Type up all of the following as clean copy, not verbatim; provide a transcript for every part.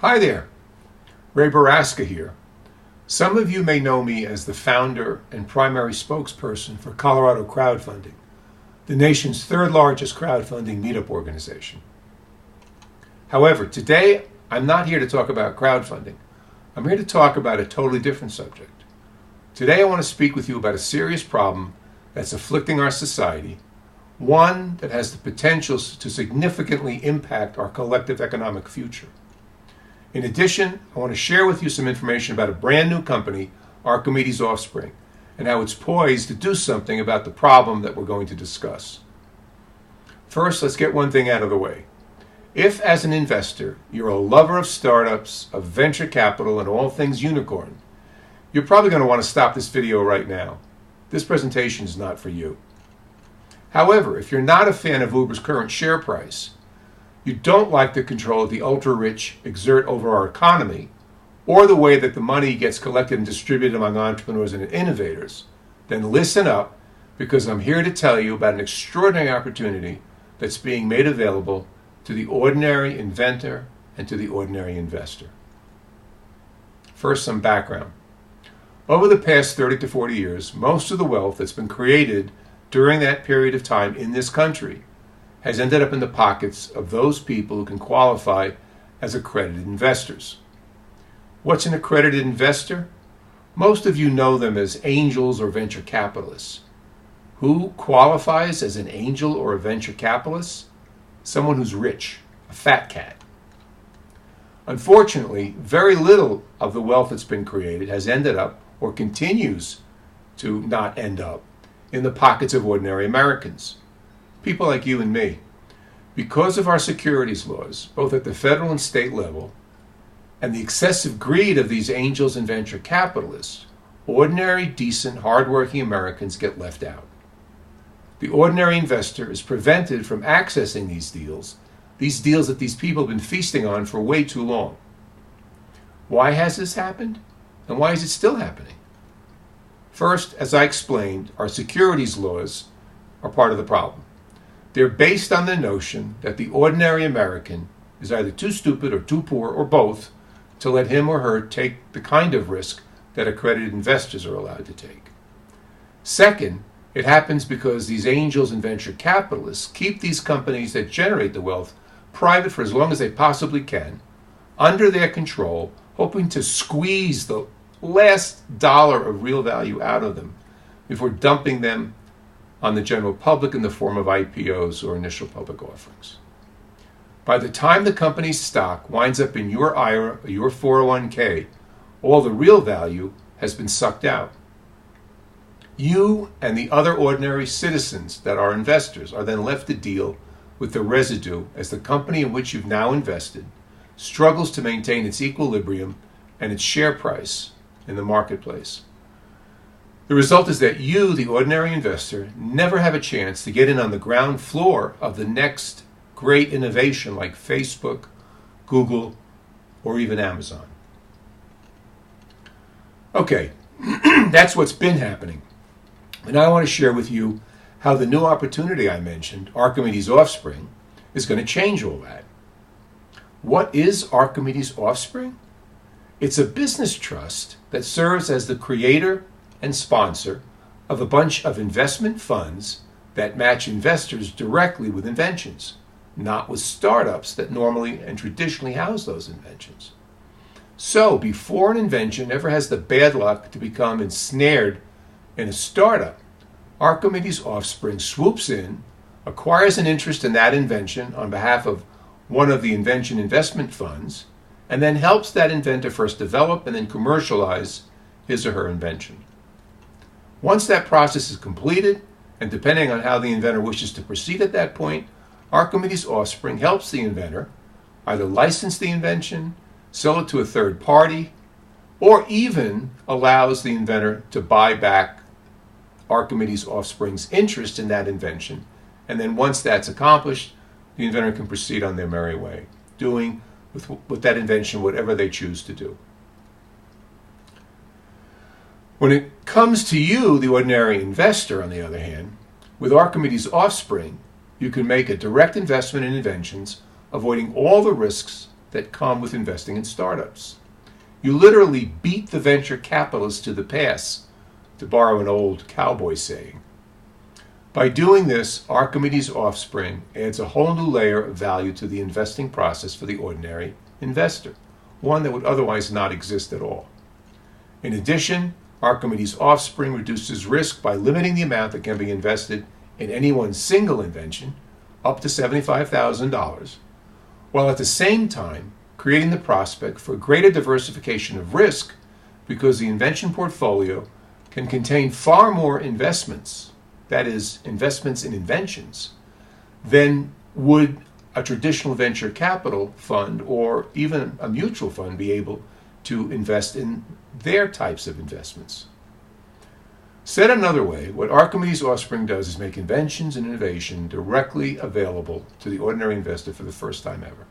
Hi there, Ray Baraska here. Some of you may know me as the founder and primary spokesperson for Colorado Crowdfunding, the nation's third largest crowdfunding meetup organization. However, today I'm not here to talk about crowdfunding. I'm here to talk about a totally different subject. Today I want to speak with you about a serious problem that's afflicting our society, one that has the potential to significantly impact our collective economic future. In addition, I want to share with you some information about a brand new company, Archimedes Offspring, and how it's poised to do something about the problem that we're going to discuss. First, let's get one thing out of the way. If, as an investor, you're a lover of startups, of venture capital, and all things unicorn, you're probably going to want to stop this video right now. This presentation is not for you. However, if you're not a fan of Uber's current share price, you don't like the control that the ultra-rich exert over our economy, or the way that the money gets collected and distributed among entrepreneurs and innovators, then listen up, because I'm here to tell you about an extraordinary opportunity that's being made available to the ordinary inventor and to the ordinary investor. First, some background. Over the past 30 to 40 years, most of the wealth that's been created during that period of time in this country has ended up in the pockets of those people who can qualify as accredited investors. What's an accredited investor? Most of you know them as angels or venture capitalists. Who qualifies as an angel or a venture capitalist? Someone who's rich, a fat cat. Unfortunately, very little of the wealth that's been created has ended up or continues to not end up in the pockets of ordinary Americans. People like you and me. Because of our securities laws, both at the federal and state level, and the excessive greed of these angels and venture capitalists, ordinary, decent, hardworking Americans get left out. The ordinary investor is prevented from accessing these deals that these people have been feasting on for way too long. Why has this happened? And why is it still happening? First, as I explained, our securities laws are part of the problem. They're based on the notion that the ordinary American is either too stupid or too poor or both to let him or her take the kind of risk that accredited investors are allowed to take. Second, it happens because these angels and venture capitalists keep these companies that generate the wealth private for as long as they possibly can, under their control, hoping to squeeze the last dollar of real value out of them before dumping them on the general public in the form of IPOs or initial public offerings. By the time the company's stock winds up in your IRA or your 401k, all the real value has been sucked out. You and the other ordinary citizens that are investors are then left to deal with the residue as the company in which you've now invested struggles to maintain its equilibrium and its share price in the marketplace. The result is that you, the ordinary investor, never have a chance to get in on the ground floor of the next great innovation like Facebook, Google, or even Amazon. Okay, that's what's been happening. And now I want to share with you how the new opportunity I mentioned, Archimedes Offspring, is going to change all that. What is Archimedes Offspring? It's a business trust that serves as the creator and sponsor of a bunch of investment funds that match investors directly with inventions, not with startups that normally and traditionally house those inventions. So, before an invention ever has the bad luck to become ensnared in a startup, Archimedes Offspring swoops in, acquires an interest in that invention on behalf of one of the invention investment funds, and then helps that inventor first develop and then commercialize his or her invention. Once that process is completed, and depending on how the inventor wishes to proceed at that point, Archimedes Offspring helps the inventor either license the invention, sell it to a third party, or even allows the inventor to buy back Archimedes Offspring's interest in that invention. And then once that's accomplished, the inventor can proceed on their merry way, doing with that invention whatever they choose to do. When it comes to you, the ordinary investor, on the other hand, with Archimedes Offspring, you can make a direct investment in inventions, avoiding all the risks that come with investing in startups. You literally beat the venture capitalists to the pass, to borrow an old cowboy saying. By doing this, Archimedes Offspring adds a whole new layer of value to the investing process for the ordinary investor, one that would otherwise not exist at all. In addition, Archimedes Offspring reduces risk by limiting the amount that can be invested in any one single invention, up to $75,000, while at the same time creating the prospect for greater diversification of risk because the invention portfolio can contain far more investments, that is, investments in inventions, than would a traditional venture capital fund or even a mutual fund be able to invest in their types of investments. Said another way, what Archimedes Offspring does is make inventions and innovation directly available to the ordinary investor for the first time ever.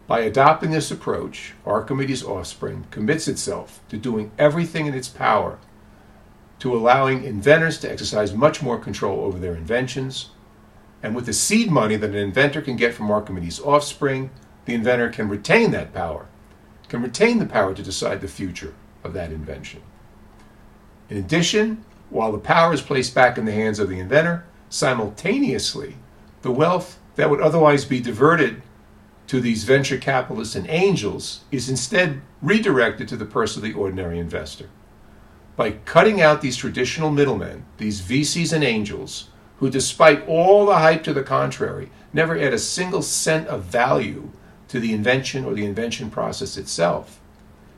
By adopting this approach, Archimedes Offspring commits itself to doing everything in its power to allowing inventors to exercise much more control over their inventions. And with the seed money that an inventor can get from Archimedes Offspring, the inventor can retain that power, can retain the power to decide the future of that invention. In addition, while the power is placed back in the hands of the inventor, simultaneously, the wealth that would otherwise be diverted to these venture capitalists and angels is instead redirected to the purse of the ordinary investor. By cutting out these traditional middlemen, these VCs and angels, who despite all the hype to the contrary, never add a single cent of value to the invention or the invention process itself.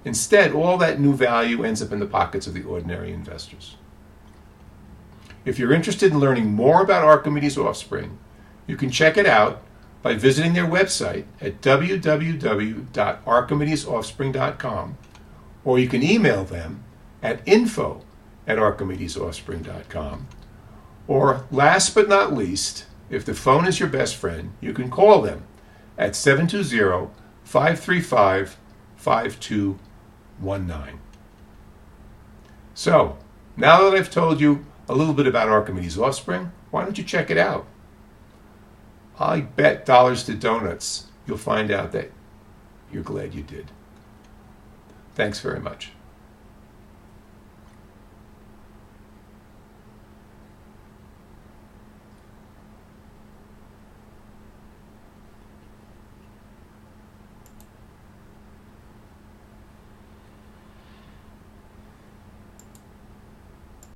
Instead, all that new value ends up in the pockets of the ordinary investors. If you're interested in learning more about Archimedes Offspring, you can check it out by visiting their website at www.archimedesoffspring.com, or you can email them at info@archimedesoffspring.com. Or last but not least, if the phone is your best friend, you can call them at 720-535-5219. So, now that I've told you a little bit about Archimedes Offspring, why don't you check it out? I bet dollars to donuts you'll find out that you're glad you did. Thanks very much.